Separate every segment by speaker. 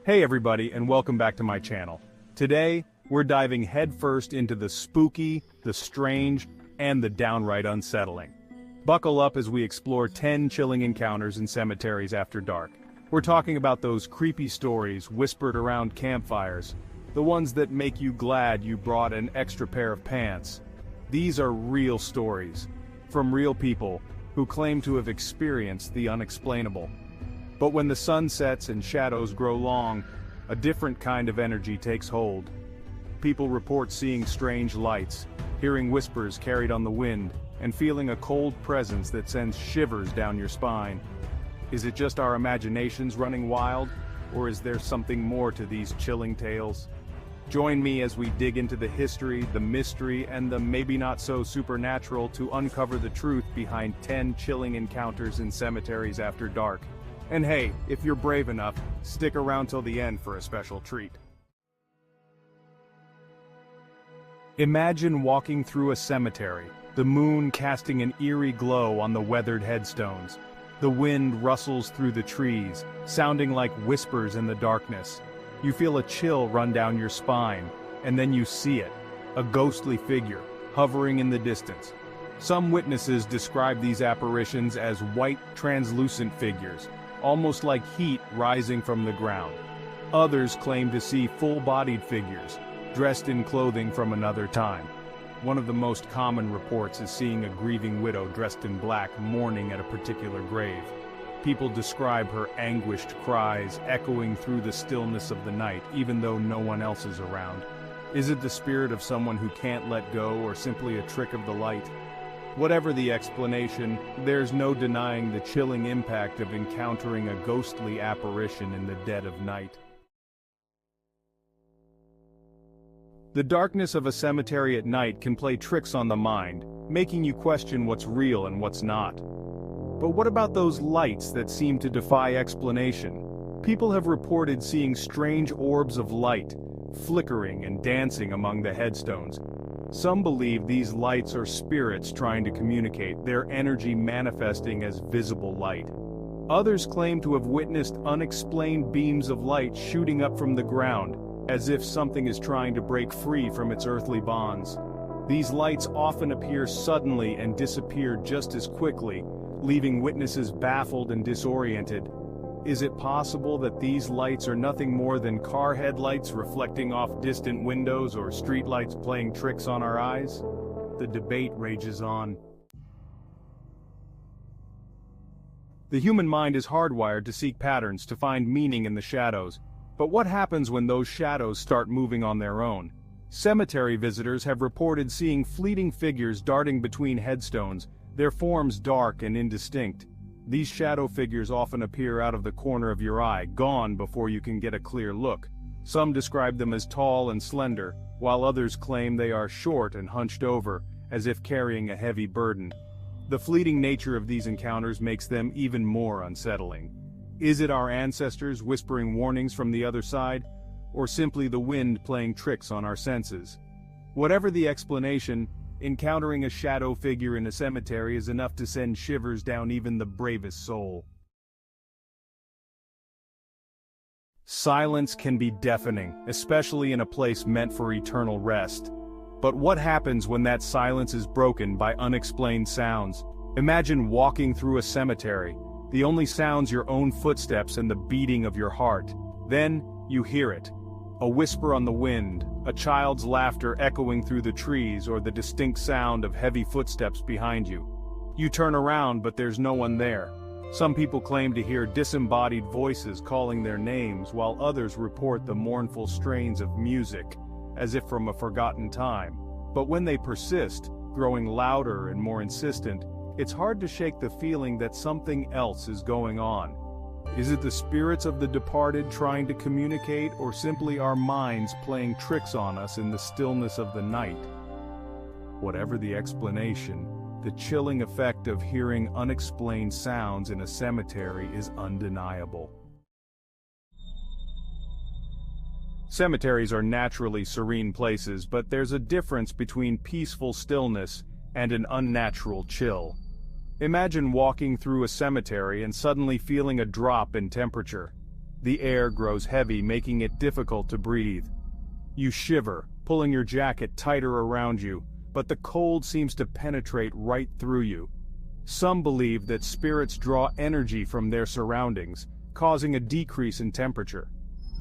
Speaker 1: Hey everybody, and welcome back to my channel. Today, we're diving headfirst into the spooky, the strange, and the downright unsettling. Buckle up as we explore 10 chilling encounters in cemeteries after dark. We're talking about those creepy stories whispered around campfires, the ones that make you glad you brought an extra pair of pants. These are real stories, from real people who claim to have experienced the unexplainable. But when the sun sets and shadows grow long, a different kind of energy takes hold. People report seeing strange lights, hearing whispers carried on the wind, and feeling a cold presence that sends shivers down your spine. Is it just our imaginations running wild, or is there something more to these chilling tales? Join me as we dig into the history, the mystery, and the maybe not so supernatural to uncover the truth behind 10 chilling encounters in cemeteries after dark. And hey, if you're brave enough, stick around till the end for a special treat. Imagine walking through a cemetery, the moon casting an eerie glow on the weathered headstones. The wind rustles through the trees, sounding like whispers in the darkness. You feel a chill run down your spine, and then you see it, a ghostly figure, hovering in the distance. Some witnesses describe these apparitions as white, translucent figures, almost like heat rising from the ground. Others claim to see full-bodied figures, dressed in clothing from another time. One of the most common reports is seeing a grieving widow dressed in black mourning at a particular grave. People describe her anguished cries echoing through the stillness of the night, even though no one else is around. Is it the spirit of someone who can't let go, or simply a trick of the light? Whatever the explanation, there's no denying the chilling impact of encountering a ghostly apparition in the dead of night. The darkness of a cemetery at night can play tricks on the mind, making you question what's real and what's not. But what about those lights that seem to defy explanation? People have reported seeing strange orbs of light, flickering and dancing among the headstones. Some believe these lights are spirits trying to communicate, their energy manifesting as visible light. Others claim to have witnessed unexplained beams of light shooting up from the ground, as if something is trying to break free from its earthly bonds. These lights often appear suddenly and disappear just as quickly, leaving witnesses baffled and disoriented. Is it possible that these lights are nothing more than car headlights reflecting off distant windows, or streetlights playing tricks on our eyes? The debate rages on. The human mind is hardwired to seek patterns, to find meaning in the shadows. But what happens when those shadows start moving on their own? Cemetery visitors have reported seeing fleeting figures darting between headstones, their forms dark and indistinct. These shadow figures often appear out of the corner of your eye, gone before you can get a clear look. Some describe them as tall and slender, while others claim they are short and hunched over, as if carrying a heavy burden. The fleeting nature of these encounters makes them even more unsettling. Is it our ancestors whispering warnings from the other side, or simply the wind playing tricks on our senses? Whatever the explanation, encountering a shadow figure in a cemetery is enough to send shivers down even the bravest soul. Silence can be deafening, especially in a place meant for eternal rest. But what happens when that silence is broken by unexplained sounds? Imagine walking through a cemetery, the only sounds your own footsteps and the beating of your heart. Then, you hear it. A whisper on the wind, a child's laughter echoing through the trees, or the distinct sound of heavy footsteps behind you. You turn around, but there's no one there. Some people claim to hear disembodied voices calling their names, while others report the mournful strains of music, as if from a forgotten time. But when they persist, growing louder and more insistent, it's hard to shake the feeling that something else is going on. Is it the spirits of the departed trying to communicate, or simply our minds playing tricks on us in the stillness of the night? Whatever the explanation, the chilling effect of hearing unexplained sounds in a cemetery is undeniable. Cemeteries are naturally serene places, but there's a difference between peaceful stillness and an unnatural chill. Imagine walking through a cemetery and suddenly feeling a drop in temperature. The air grows heavy, making it difficult to breathe. You shiver, pulling your jacket tighter around you, but the cold seems to penetrate right through you. Some believe that spirits draw energy from their surroundings, causing a decrease in temperature.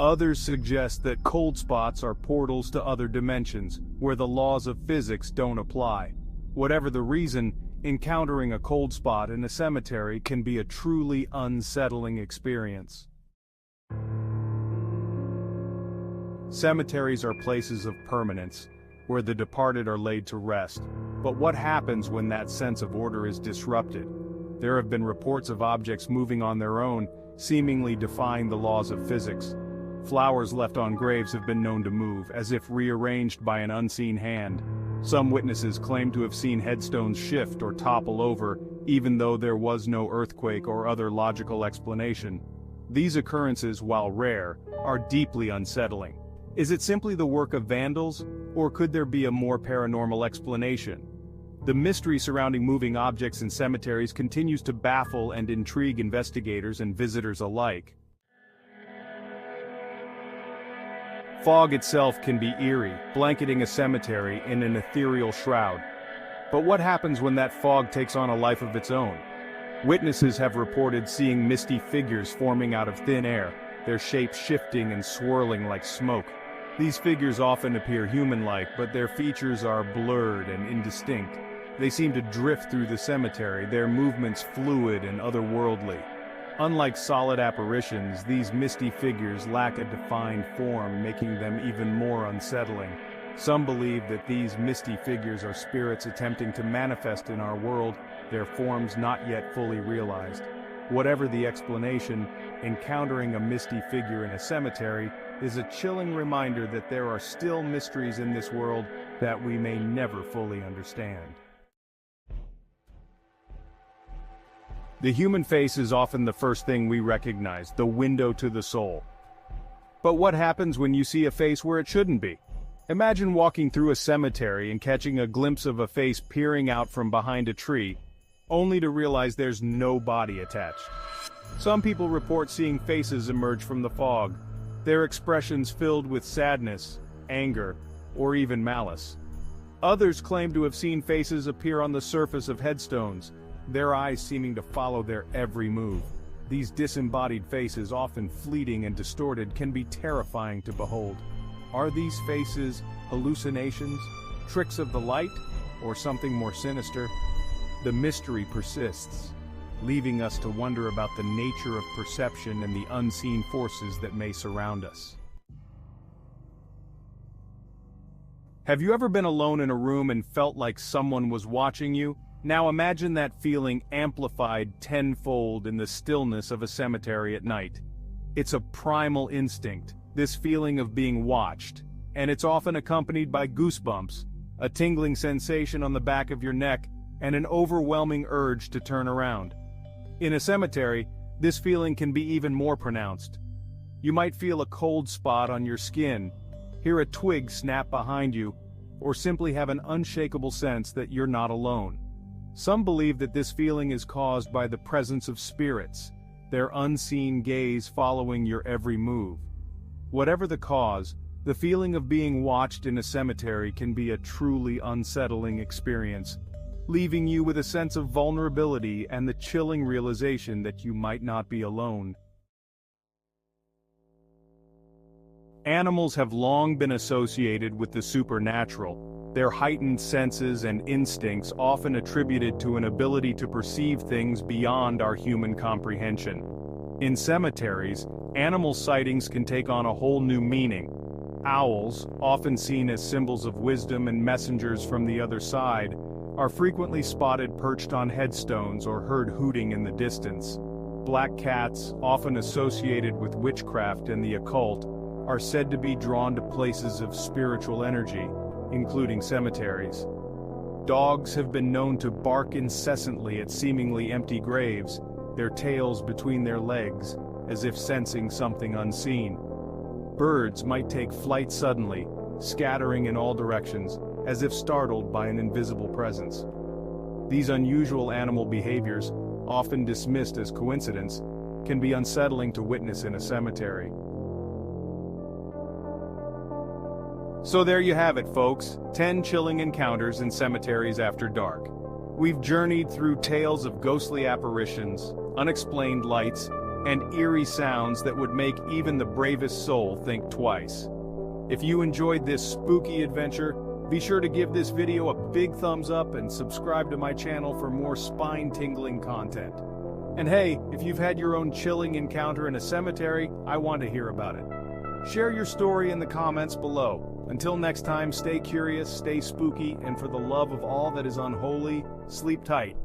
Speaker 1: Others suggest that cold spots are portals to other dimensions, where the laws of physics don't apply. Whatever the reason, encountering a cold spot in a cemetery can be a truly unsettling experience. Cemeteries are places of permanence, where the departed are laid to rest. But what happens when that sense of order is disrupted? There have been reports of objects moving on their own, seemingly defying the laws of physics. Flowers left on graves have been known to move, as if rearranged by an unseen hand. Some witnesses claim to have seen headstones shift or topple over, even though there was no earthquake or other logical explanation. These occurrences, while rare, are deeply unsettling. Is it simply the work of vandals, or could there be a more paranormal explanation? The mystery surrounding moving objects in cemeteries continues to baffle and intrigue investigators and visitors alike. Fog itself can be eerie, blanketing a cemetery in an ethereal shroud. But what happens when that fog takes on a life of its own? Witnesses have reported seeing misty figures forming out of thin air, their shapes shifting and swirling like smoke. These figures often appear human-like, but their features are blurred and indistinct. They seem to drift through the cemetery, their movements fluid and otherworldly. Unlike solid apparitions, these misty figures lack a defined form, making them even more unsettling. Some believe that these misty figures are spirits attempting to manifest in our world, their forms not yet fully realized. Whatever the explanation, encountering a misty figure in a cemetery is a chilling reminder that there are still mysteries in this world that we may never fully understand. The human face is often the first thing we recognize, the window to the soul. But what happens when you see a face where it shouldn't be? Imagine walking through a cemetery and catching a glimpse of a face peering out from behind a tree, only to realize there's no body attached. Some people report seeing faces emerge from the fog, their expressions filled with sadness, anger, or even malice. Others claim to have seen faces appear on the surface of headstones, their eyes seeming to follow their every move. These disembodied faces, often fleeting and distorted, can be terrifying to behold. Are these faces hallucinations, tricks of the light, or something more sinister? The mystery persists, leaving us to wonder about the nature of perception and the unseen forces that may surround us. Have you ever been alone in a room and felt like someone was watching you? Now imagine that feeling amplified tenfold in the stillness of a cemetery at night. It's a primal instinct, this feeling of being watched, and it's often accompanied by goosebumps, a tingling sensation on the back of your neck, and an overwhelming urge to turn around. In a cemetery, this feeling can be even more pronounced. You might feel a cold spot on your skin, hear a twig snap behind you, or simply have an unshakable sense that you're not alone. Some believe that this feeling is caused by the presence of spirits, their unseen gaze following your every move. Whatever the cause, the feeling of being watched in a cemetery can be a truly unsettling experience, leaving you with a sense of vulnerability and the chilling realization that you might not be alone. Animals have long been associated with the supernatural, their heightened senses and instincts often attributed to an ability to perceive things beyond our human comprehension. In cemeteries, animal sightings can take on a whole new meaning. Owls, often seen as symbols of wisdom and messengers from the other side, are frequently spotted perched on headstones or heard hooting in the distance. Black cats, often associated with witchcraft and the occult, are said to be drawn to places of spiritual energy, including cemeteries. Dogs have been known to bark incessantly at seemingly empty graves, their tails between their legs, as if sensing something unseen. Birds might take flight suddenly, scattering in all directions, as if startled by an invisible presence. These unusual animal behaviors, often dismissed as coincidence, can be unsettling to witness in a cemetery. So there you have it, folks, 10 chilling encounters in cemeteries after dark. We've journeyed through tales of ghostly apparitions, unexplained lights, and eerie sounds that would make even the bravest soul think twice. If you enjoyed this spooky adventure, be sure to give this video a big thumbs up and subscribe to my channel for more spine-tingling content. And hey, if you've had your own chilling encounter in a cemetery, I want to hear about it. Share your story in the comments below. Until next time, stay curious, stay spooky, and for the love of all that is unholy, sleep tight.